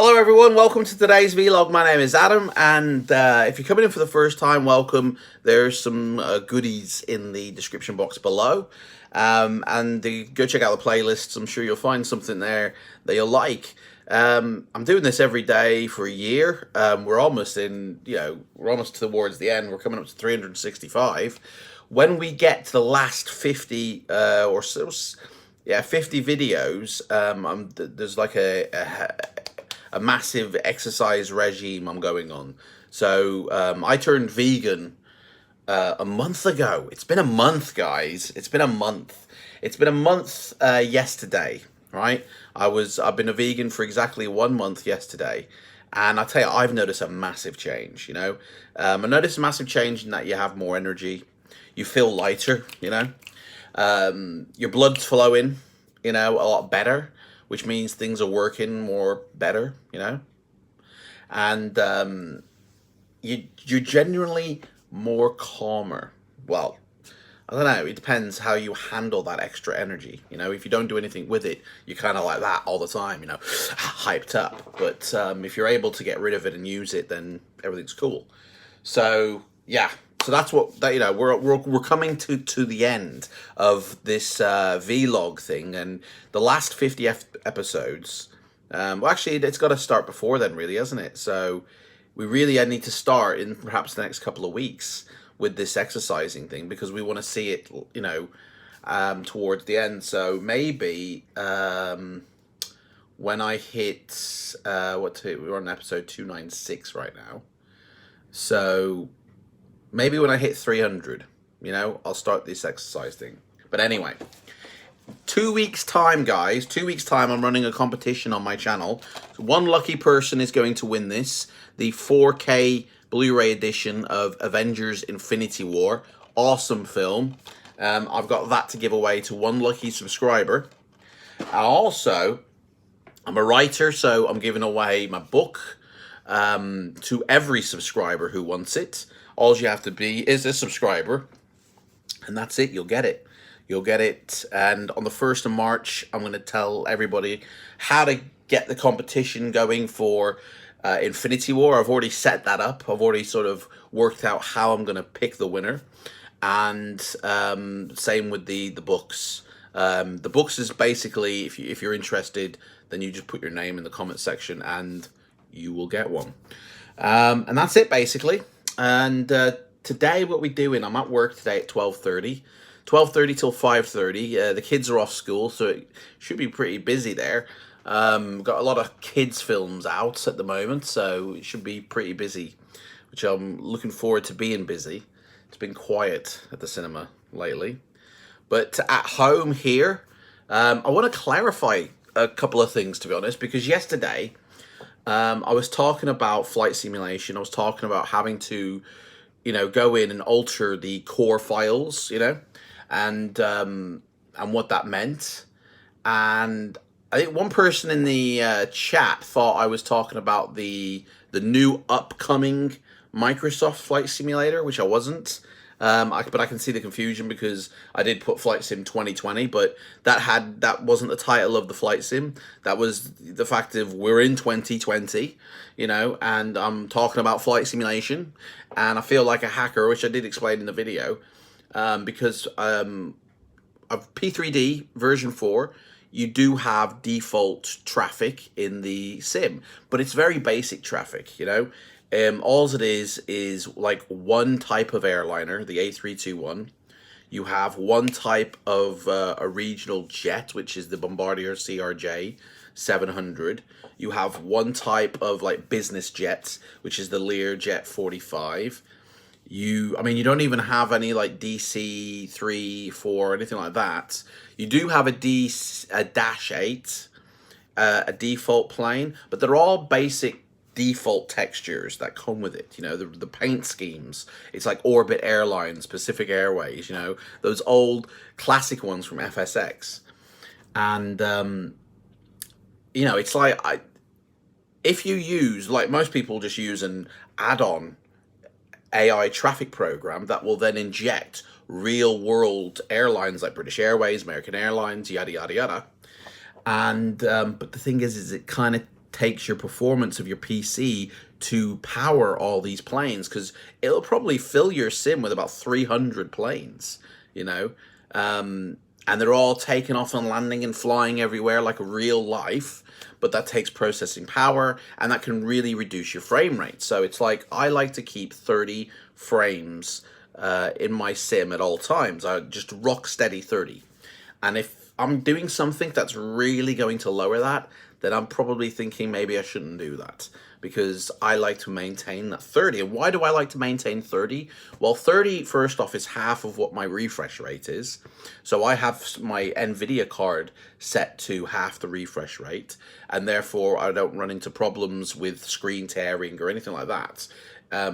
Hello everyone, welcome to today's vlog. My name is Adam, and if you're coming in for the first time, welcome. There's some goodies in the description box below, go check out the playlists. I'm sure you'll find something there that you'll like. I'm doing this every day for a year. We're almost towards the end. We're coming up to 365. When we get to the last 50 or so, yeah, 50 videos, there's like a massive exercise regime I'm going on. So I turned vegan a month ago. It's been a month, guys. It's been a month. It's been a month yesterday, right? I've been a vegan for exactly 1 month yesterday, and I tell you, I've noticed a massive change. I noticed a massive change in that you have more energy, you feel lighter. Your blood's flowing, a lot better, which means things are working more better, and you're genuinely more calmer. Well, I don't know, it depends how you handle that extra energy. If you don't do anything with it, you're kind of like that all the time, hyped up. But if you're able to get rid of it and use it, then everything's cool. So yeah, so that's what that we're coming to the end of this vlog thing, and the last 50 episodes. Well, actually, it's got to start before then, really, hasn't it? So we really need to start in perhaps the next couple of weeks with this exercising thing, because we want to see it, towards the end. So maybe when I hit we're on episode 296 right now. So maybe when I hit 300, I'll start this exercise thing. But anyway, 2 weeks time, guys. 2 weeks time, I'm running a competition on my channel. So one lucky person is going to win this, the 4K Blu-ray edition of Avengers Infinity War. Awesome film. I've got that to give away to one lucky subscriber. I'm a writer, so I'm giving away my book to every subscriber who wants it. All you have to be is a subscriber, and that's it. You'll get it. You'll get it. And on the 1st of March, I'm going to tell everybody how to get the competition going for Infinity War. I've already set that up. I've already sort of worked out how I'm going to pick the winner. And same with the books. The books is basically, if you're interested, then you just put your name in the comment section and you will get one. And that's it, basically. And today, what we're doing, I'm at work today at 12:30 till 5:30. The kids are off school, so it should be pretty busy there. Got a lot of kids films out at the moment, so it should be pretty busy, which I'm looking forward to being busy. It's been quiet at the cinema lately. But at home here, I want to clarify a couple of things, to be honest, because yesterday I was talking about flight simulation. I was talking about having to, go in and alter the core files, and what that meant. And I think one person in the chat thought I was talking about the new upcoming Microsoft Flight Simulator, which I wasn't. But I can see the confusion, because I did put Flight Sim 2020, but that wasn't the title of the Flight Sim. That was the fact of we're in 2020, and I'm talking about flight simulation, and I feel like a hacker, which I did explain in the video, because of P3D version 4, you do have default traffic in the sim, but it's very basic traffic, all it is like one type of airliner, the A321. You have one type of a regional jet, which is the Bombardier CRJ 700. You have one type of like business jets, which is the Learjet 45. You don't even have any like DC 3, 4, anything like that. You do have a Dash 8, a default plane, but they're all basic default textures that come with it. The paint schemes, it's like Orbit Airlines, Pacific Airways, those old classic ones from FSX. And it's like, if you use, like most people just use an add-on AI traffic program that will then inject real world airlines like British Airways, American Airlines, yada yada yada. And but the thing is it kind of takes your performance of your PC to power all these planes, because it'll probably fill your sim with about 300 planes, you know, and they're all taking off and landing and flying everywhere like real life, but that takes processing power, and that can really reduce your frame rate. So it's like, I like to keep 30 frames in my sim at all times. I just rock steady 30. And if I'm doing something that's really going to lower that, then I'm probably thinking maybe I shouldn't do that, because I like to maintain that 30. And why do I like to maintain 30? Well, 30, first off, is half of what my refresh rate is. So I have my NVIDIA card set to half the refresh rate, and therefore I don't run into problems with screen tearing or anything like that.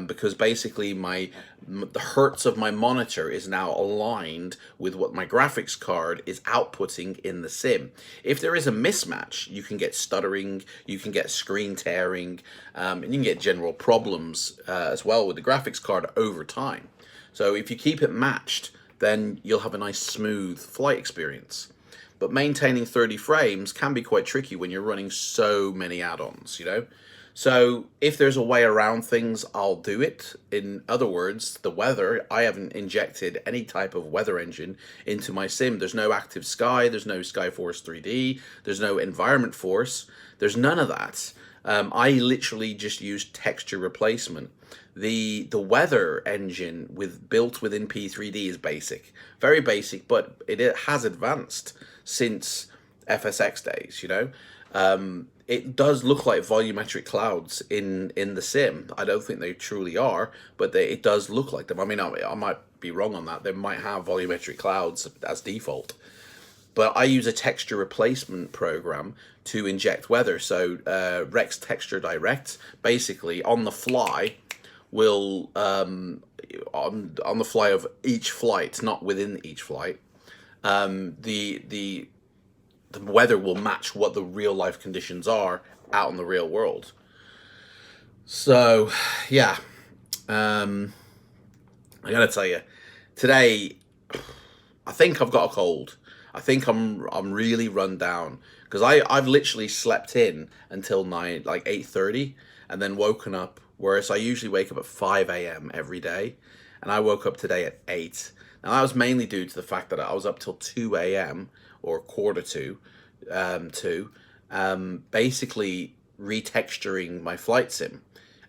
Because basically the hertz of my monitor is now aligned with what my graphics card is outputting in the sim. If there is a mismatch, you can get stuttering, you can get screen tearing, and you can get general problems as well with the graphics card over time. So if you keep it matched, then you'll have a nice smooth flight experience. But maintaining 30 frames can be quite tricky when you're running so many add-ons, you know? So if there's a way around things, I'll do it. In other words, the weather, I haven't injected any type of weather engine into my sim. There's no active sky, there's no Skyforce 3D, there's no environment force, there's none of that. I literally just use texture replacement. The weather engine built within P3D is basic, very basic, but it has advanced since FSX days, you know. It does look like volumetric clouds in the sim. I don't think they truly are, but it does look like them. I mean, I might be wrong on that. They might have volumetric clouds as default. But I use a texture replacement program to inject weather. So Rex Texture Direct, basically on the fly, will on the fly of each flight, not within each flight, the weather will match what the real life conditions are out in the real world. So yeah, I gotta tell you, today I think I've got a cold. I think I'm really run down, because I've literally slept in until 8:30, and then woken up. Whereas I usually wake up at 5 a.m. every day, and I woke up today at 8. Now that was mainly due to the fact that I was up till 2 a.m. or quarter to, basically retexturing my flight sim,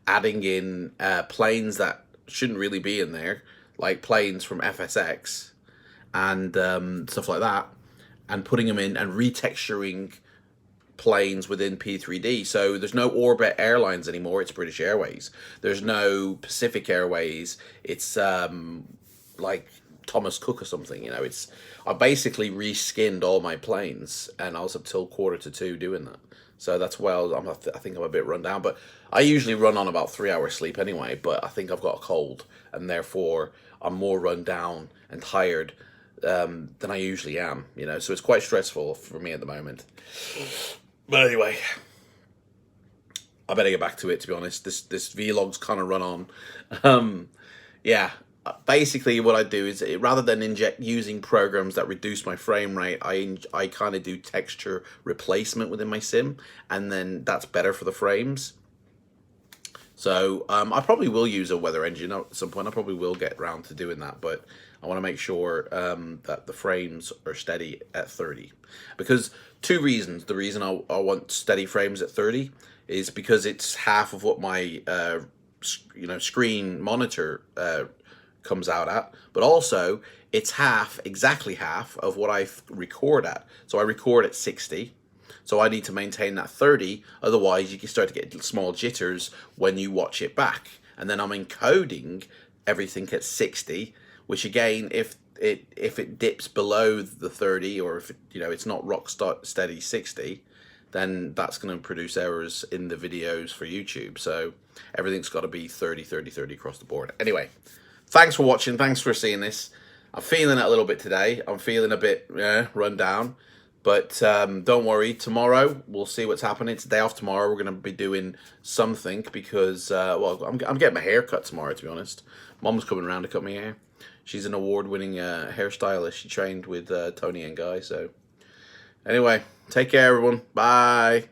adding in planes that shouldn't really be in there, like planes from FSX and stuff like that, and putting them in and retexturing planes within P3D. So there's no Orbit Airlines anymore, it's British Airways. There's no Pacific Airways, it's like Thomas Cook or something, you know. I basically reskinned all my planes, and I was up till 1:45 doing that. So that's why I think I'm a bit run down, but I usually run on about 3 hours sleep anyway. But I think I've got a cold, and therefore I'm more run down and tired than I usually am, you know. So it's quite stressful for me at the moment. But anyway, I better get back to it, to be honest. This vlog's kind of run on. Yeah, basically what I do is, rather than using programs that reduce my frame rate, I kind of do texture replacement within my sim, and then that's better for the frames. So I probably will use a weather engine at some point. I probably will get around to doing that, but I want to make sure that the frames are steady at 30. Because two reasons. The reason I want steady frames at 30 is because it's half of what my screen monitor comes out at, but also it's exactly half of what I record at. So I record at 60. So I need to maintain that 30, otherwise you can start to get small jitters when you watch it back. And then I'm encoding everything at 60, which again, if it dips below the 30, or if it's not rock steady 60, then that's going to produce errors in the videos for YouTube. So everything's got to be 30, 30, 30 across the board. Anyway, thanks for watching. Thanks for seeing this. I'm feeling it a little bit today. I'm feeling a bit run down. But don't worry, tomorrow we'll see what's happening. It's the day off tomorrow. We're going to be doing something because, well, I'm getting my hair cut tomorrow, to be honest. Mom's coming around to cut my hair. She's an award-winning hairstylist. She trained with Tony and Guy. So anyway, take care, everyone. Bye.